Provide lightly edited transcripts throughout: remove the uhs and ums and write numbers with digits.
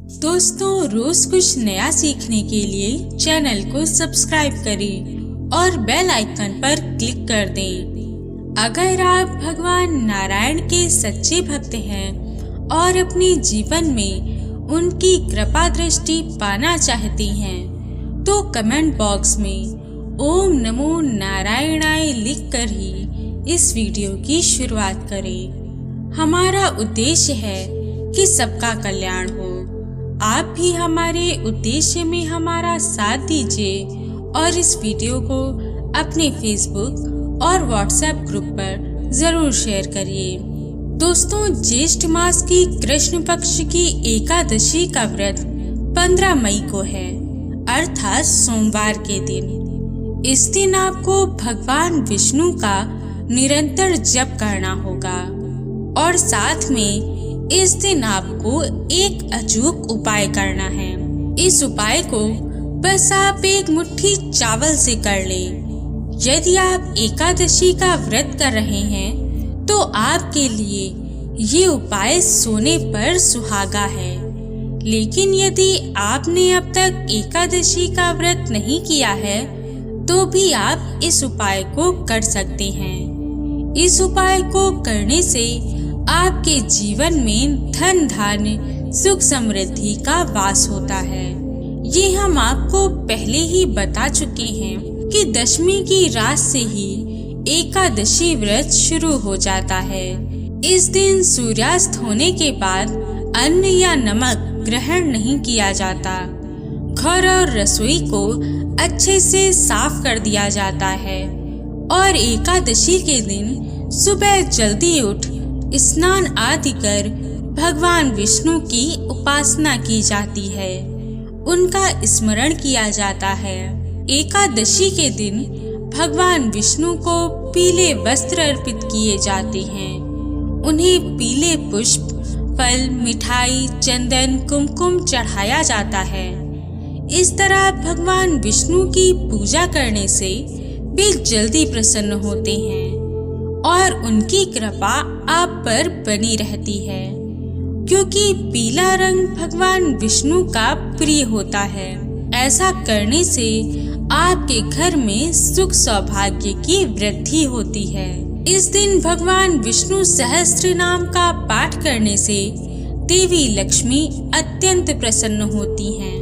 दोस्तों, रोज कुछ नया सीखने के लिए चैनल को सब्सक्राइब करें और बेल आइकन पर क्लिक कर दें। अगर आप भगवान नारायण के सच्चे भक्त हैं और अपने जीवन में उनकी कृपा दृष्टि पाना चाहती हैं, तो कमेंट बॉक्स में ओम नमो नारायणाय लिखकर ही इस वीडियो की शुरुआत करें। हमारा उद्देश्य है कि सबका कल्याण हो। आप भी हमारे उद्देश्य में हमारा साथ दीजिए और इस वीडियो को अपने फेसबुक और व्हाट्सएप ग्रुप पर जरूर शेयर करिए। दोस्तों, ज्येष्ठ मास की कृष्ण पक्ष की एकादशी का व्रत 15 मई को है, अर्थात सोमवार के दिन। इस दिन आपको भगवान विष्णु का निरंतर जप करना होगा और साथ में इस दिन आपको एक अचूक उपाय करना है। इस उपाय को बस आप एक मुट्ठी चावल से कर लें। यदि आप एकादशी का व्रत कर रहे हैं तो आपके लिए ये उपाय सोने पर सुहागा है। लेकिन यदि आपने अब तक एकादशी का व्रत नहीं किया है तो भी आप इस उपाय को कर सकते हैं। इस उपाय को करने से आपके जीवन में धन धान्य सुख समृद्धि का वास होता है। ये हम आपको पहले ही बता चुके हैं कि दशमी की रात से ही एकादशी व्रत शुरू हो जाता है। इस दिन सूर्यास्त होने के बाद अन्न या नमक ग्रहण नहीं किया जाता। घर और रसोई को अच्छे से साफ कर दिया जाता है और एकादशी के दिन सुबह जल्दी उठ स्नान आदि कर भगवान विष्णु की उपासना की जाती है, उनका स्मरण किया जाता है। एकादशी के दिन भगवान विष्णु को पीले वस्त्र अर्पित किए जाते हैं। उन्हें पीले पुष्प, फल, मिठाई, चंदन, कुमकुम चढ़ाया जाता है। इस तरह भगवान विष्णु की पूजा करने से वे जल्दी प्रसन्न होते हैं और उनकी कृपा आप पर बनी रहती है, क्योंकि पीला रंग भगवान विष्णु का प्रिय होता है। ऐसा करने से आपके घर में सुख सौभाग्य की वृद्धि होती है। इस दिन भगवान विष्णु सहस्त्र नाम का पाठ करने से देवी लक्ष्मी अत्यंत प्रसन्न होती हैं।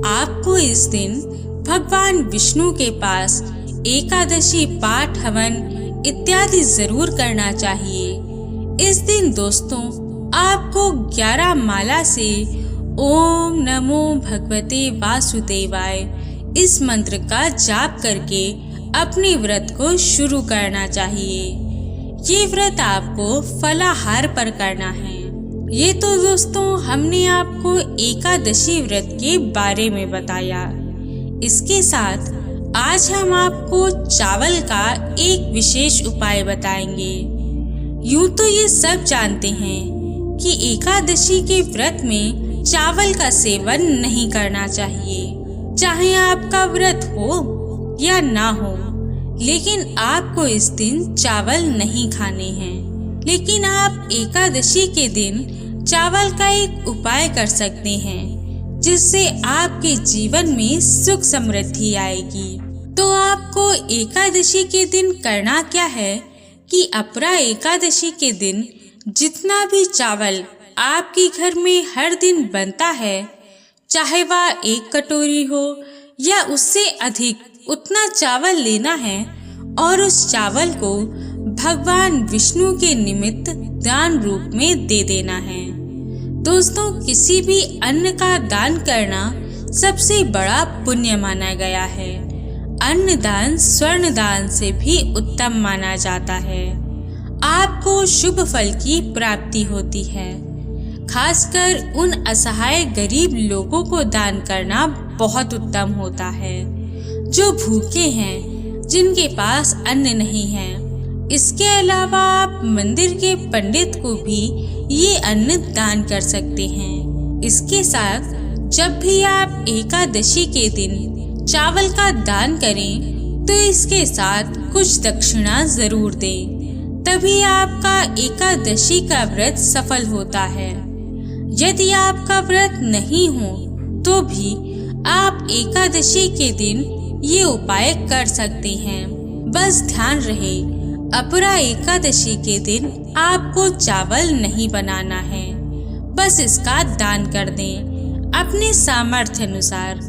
आपको इस दिन भगवान विष्णु के पास एकादशी पाठ, हवन इत्यादि जरूर करना चाहिए। इस दिन दोस्तों, आपको 11 माला से ओम नमो भगवते वासुदेवाय इस मंत्र का जाप करके अपने व्रत को शुरू करना चाहिए। ये व्रत आपको फलाहार पर करना है। ये तो दोस्तों हमने आपको एकादशी व्रत के बारे में बताया। इसके साथ आज हम आपको चावल का एक विशेष उपाय बताएंगे। यूं तो ये सब जानते हैं कि एकादशी के व्रत में चावल का सेवन नहीं करना चाहिए, चाहे आपका व्रत हो या ना हो। लेकिन आपको इस दिन चावल नहीं खाने हैं। लेकिन आप एकादशी के दिन चावल का एक उपाय कर सकते हैं, जिससे आपके जीवन में सुख समृद्धि आएगी। तो आपको एकादशी के दिन करना क्या है कि अपरा एकादशी के दिन जितना भी चावल आपके घर में हर दिन बनता है, चाहे वह 1 कटोरी हो या उससे अधिक, उतना चावल लेना है और उस चावल को भगवान विष्णु के निमित्त दान रूप में दे देना है। दोस्तों, किसी भी अन्न का दान करना सबसे बड़ा पुण्य माना गया है। अन्न दान स्वर्ण दान से भी उत्तम माना जाता है। आपको शुभ फल की प्राप्ति होती है। खासकर उन असहाय गरीब लोगों को दान करना बहुत उत्तम होता है, जो भूखे हैं, जिनके पास अन्न नहीं है। इसके अलावा आप मंदिर के पंडित को भी ये अन्न दान कर सकते हैं। इसके साथ जब भी आप एकादशी के दिन चावल का दान करें तो इसके साथ कुछ दक्षिणा जरूर दें, तभी आपका एकादशी का व्रत सफल होता है। यदि आपका व्रत नहीं हो तो भी आप एकादशी के दिन ये उपाय कर सकते हैं। बस ध्यान रहे, अपरा एकादशी के दिन आपको चावल नहीं बनाना है। बस इसका दान कर दें अपने सामर्थ्य अनुसार।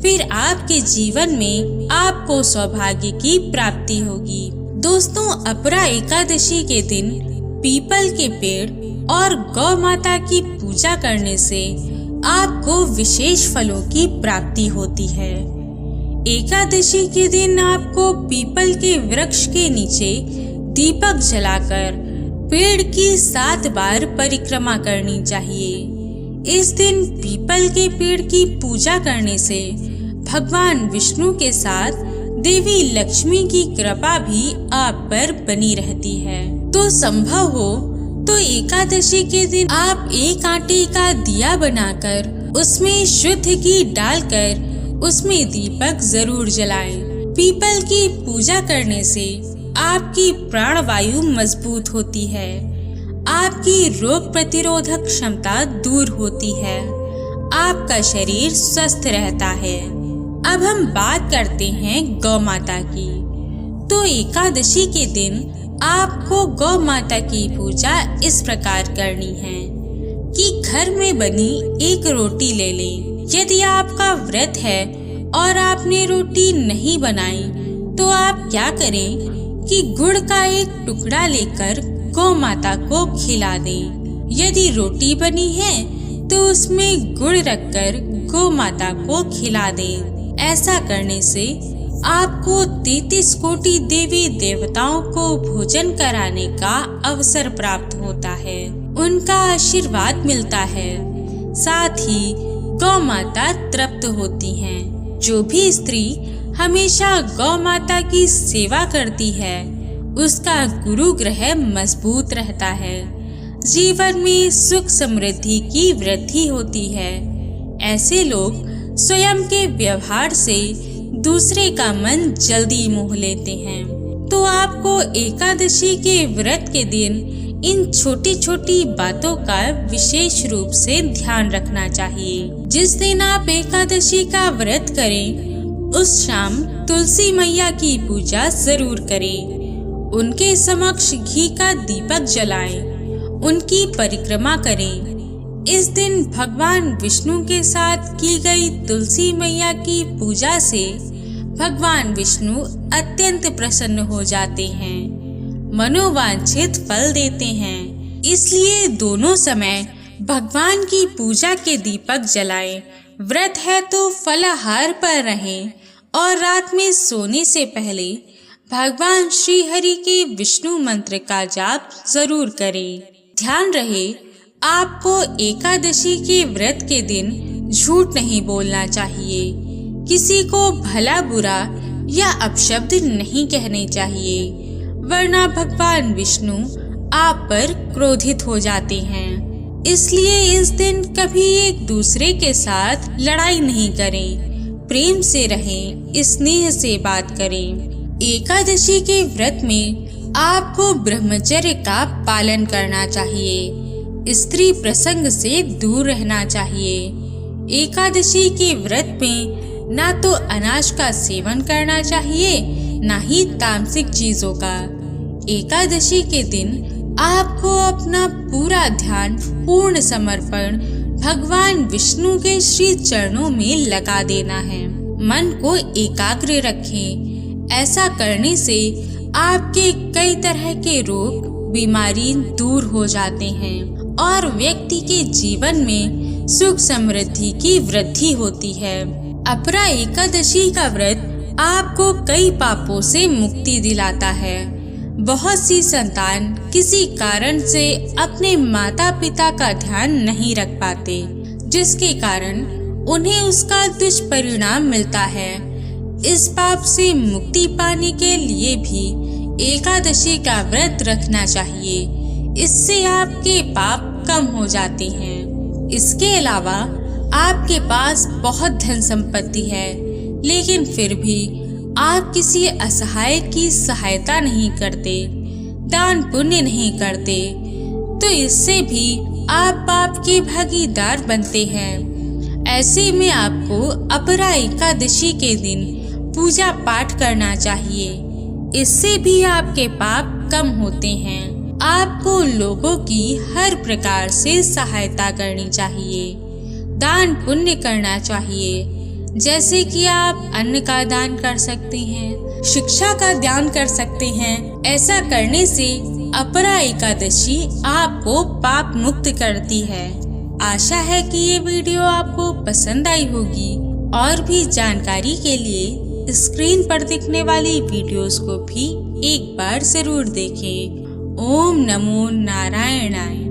फिर आपके जीवन में आपको सौभाग्य की प्राप्ति होगी। दोस्तों, अपरा एकादशी के दिन पीपल के पेड़ और गौ माता की पूजा करने से आपको विशेष फलों की प्राप्ति होती है। एकादशी के दिन आपको पीपल के वृक्ष के नीचे दीपक जलाकर पेड़ की 7 बार परिक्रमा करनी चाहिए। इस दिन पीपल के पेड़ की पूजा करने से भगवान विष्णु के साथ देवी लक्ष्मी की कृपा भी आप पर बनी रहती है। तो संभव हो तो एकादशी के दिन आप एक आटे का दिया बनाकर उसमें शुद्ध घी डालकर उसमें दीपक जरूर जलाएं। पीपल की पूजा करने से आपकी प्राणवायु मजबूत होती है, आपकी रोग प्रतिरोधक क्षमता दूर होती है, आपका शरीर स्वस्थ रहता है। अब हम बात करते हैं गौ माता की। तो एकादशी के दिन आपको गौ माता की पूजा इस प्रकार करनी है कि घर में बनी एक रोटी ले लें। यदि आपका व्रत है और आपने रोटी नहीं बनाई तो आप क्या करें कि गुड़ का एक टुकड़ा लेकर गौ माता को खिला दें। यदि रोटी बनी है तो उसमें गुड़ रखकर गौ माता को खिला दें। ऐसा करने से आपको 33 कोटि देवी देवताओं को भोजन कराने का अवसर प्राप्त होता है, उनका आशीर्वाद मिलता है। साथ ही गौ माता तृप्त होती हैं। जो भी स्त्री हमेशा गौ माता की सेवा करती है उसका गुरु ग्रह मजबूत रहता है, जीवन में सुख समृद्धि की वृद्धि होती है। ऐसे लोग स्वयं के व्यवहार से दूसरे का मन जल्दी मोह लेते हैं। तो आपको एकादशी के व्रत के दिन इन छोटी छोटी बातों का विशेष रूप से ध्यान रखना चाहिए। जिस दिन आप एकादशी का व्रत करें उस शाम तुलसी मैया की पूजा जरूर करें। उनके समक्ष घी का दीपक जलाएं, उनकी परिक्रमा करें। इस दिन भगवान विष्णु के साथ की गई तुलसी मैया की पूजा से भगवान विष्णु अत्यंत प्रसन्न हो जाते हैं, मनोवांछित फल देते हैं। इसलिए दोनों समय भगवान की पूजा के दीपक जलाएं। व्रत है तो फलाहार पर रहें और रात में सोने से पहले भगवान श्री हरि के विष्णु मंत्र का जाप जरूर करें। ध्यान रहे, आपको एकादशी के व्रत के दिन झूठ नहीं बोलना चाहिए, किसी को भला बुरा या अपशब्द नहीं कहने चाहिए, वरना भगवान विष्णु आप पर क्रोधित हो जाते हैं। इसलिए इस दिन कभी एक दूसरे के साथ लड़ाई नहीं करें, प्रेम से रहें, स्नेह से बात करें। एकादशी के व्रत में आपको ब्रह्मचर्य का पालन करना चाहिए, स्त्री प्रसंग से दूर रहना चाहिए। एकादशी के व्रत में ना तो अनाज का सेवन करना चाहिए, ना ही तामसिक चीजों का। एकादशी के दिन आपको अपना पूरा ध्यान, पूर्ण समर्पण भगवान विष्णु के श्री चरणों में लगा देना है। मन को एकाग्र रखें। ऐसा करने से आपके कई तरह के रोग, बीमारी दूर हो जाते हैं और व्यक्ति के जीवन में सुख समृद्धि की वृद्धि होती है। अपरा एकादशी का व्रत आपको कई पापों से मुक्ति दिलाता है। बहुत सी संतान किसी कारण से अपने माता पिता का ध्यान नहीं रख पाते, जिसके कारण उन्हें उसका दुष्परिणाम मिलता है। इस पाप से मुक्ति पाने के लिए भी एकादशी का व्रत रखना चाहिए। इससे आपके पाप कम हो जाते हैं। इसके अलावा आपके पास बहुत धन संपत्ति है, लेकिन फिर भी आप किसी असहाय की सहायता नहीं करते, दान पुण्य नहीं करते, तो इससे भी आप पाप के भागीदार बनते हैं। ऐसे में आपको अपरा एकादशी के दिन पूजा पाठ करना चाहिए। इससे भी आपके पाप कम होते हैं। आपको लोगों की हर प्रकार से सहायता करनी चाहिए। दान पुण्य करना चाहिए, जैसे कि आप अन्न का दान कर सकते हैं, शिक्षा का दान कर सकते हैं। ऐसा करने से अपरा एकादशी आपको पाप मुक्त करती है। आशा है कि ये वीडियो आपको पसंद आई होगी। और भी जानकारी के लिए स्क्रीन पर दिखने वाली वीडियोस को भी एक बार जरूर देखें। ओम नमो नारायणाय।